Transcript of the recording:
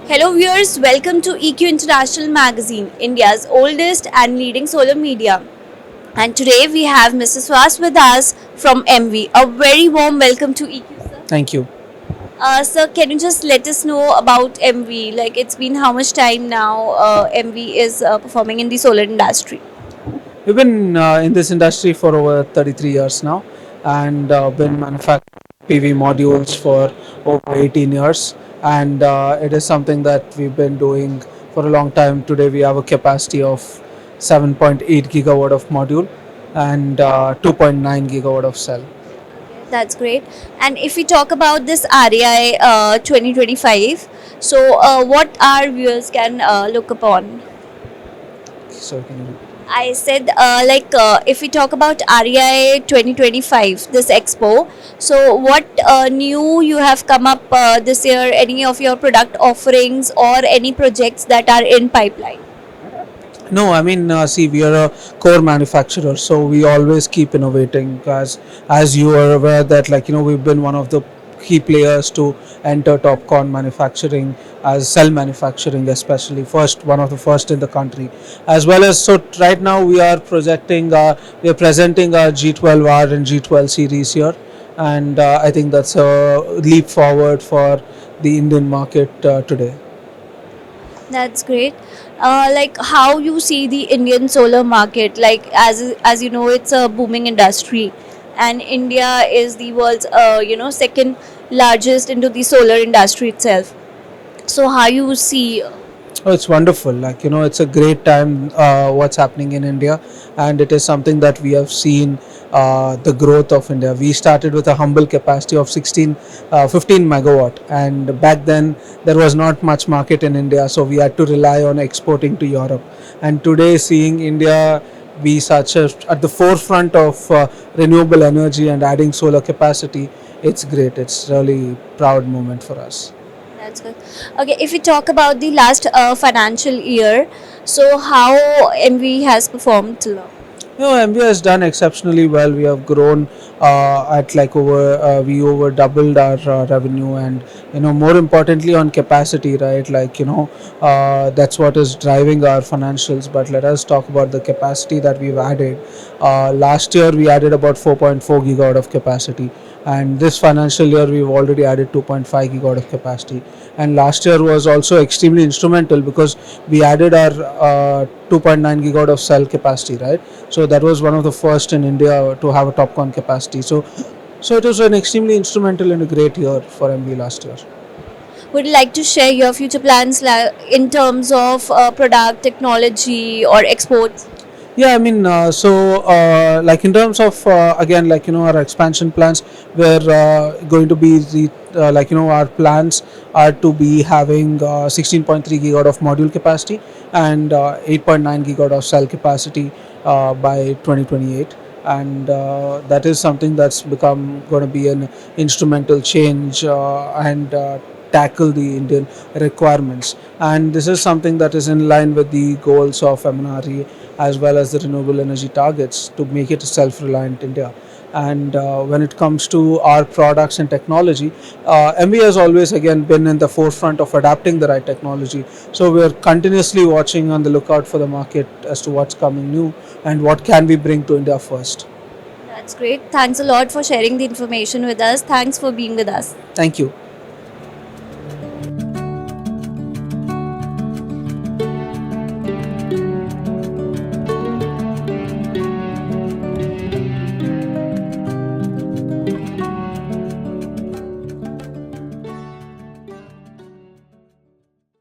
Hello viewers, welcome to EQ International Magazine, India's oldest and leading solar media. And today we have Mr. Suhas with us from Emmvee. A very warm welcome to EQ, sir. Thank you. Sir, can you just let us know about Emmvee? Like it's been how much time now Emmvee is performing in the solar industry? We've been in this industry for over 33 years now and been manufacturing PV modules for over 18 years. And it is something that we've been doing for a long time. Today we have a capacity of 7.8 gigawatt of module and 2.9 gigawatt of cell. That's great. And if we talk about this REI 2025, so what our viewers can look upon? So can you I said, if we talk about REI 2025, this expo, so what new you have come up this year, any of your product offerings or any projects that are in pipeline? No, I mean, see, we are a core manufacturer, so we always keep innovating. As you are aware that, we've been one of the key players to enter TopCon manufacturing as cell manufacturing, especially one of the first in the country, as well as so. Right now, we are presenting our G12R and G12 series here, and I think that's a leap forward for the Indian market today. That's great. Like how you see the Indian solar market, like as you know, it's a booming industry, and India is the world's second largest into the solar industry itself. So how you see? Oh, it's wonderful. It's a great time what's happening in India, and it is something that we have seen the growth of India. We started with a humble capacity of 15 megawatt, and back then there was not much market in India, so we had to rely on exporting to Europe. And today, seeing India be at the forefront of renewable energy and adding solar capacity, it's great. It's really proud moment for us. That's good. Okay, if we talk about the last financial year, so how MV has performed till now? Emmvee has done exceptionally well. We have grown at we over doubled our revenue, and more importantly on capacity, right? That's what is driving our financials. But let us talk about the capacity that we've added. Last year we added about 4.4 gigawatt of capacity, and this financial year we've already added 2.5 gigawatt of capacity. And last year was also extremely instrumental because we added our 2.9 gigawatt of cell capacity, right? So that was one of the first in India to have a TopCon capacity. So it was an extremely instrumental and a great year for Emmvee last year. Would you like to share your future plans in terms of product, technology, or exports? Yeah, I mean, like in terms of again, our expansion plans, we're going to be our plans are to be having 16.3 gigawatt of module capacity and 8.9 gigawatt of cell capacity by 2028. And that is something that's become going to be an instrumental change and tackle the Indian requirements. And this is something that is in line with the goals of MNRE as well as the renewable energy targets to make it a self-reliant India. And when it comes to our products and technology, Emmvee has always again been in the forefront of adapting the right technology. So we are continuously watching on the lookout for the market as to what's coming new and what can we bring to India first. That's great. Thanks a lot for sharing the information with us. Thanks for being with us. Thank you.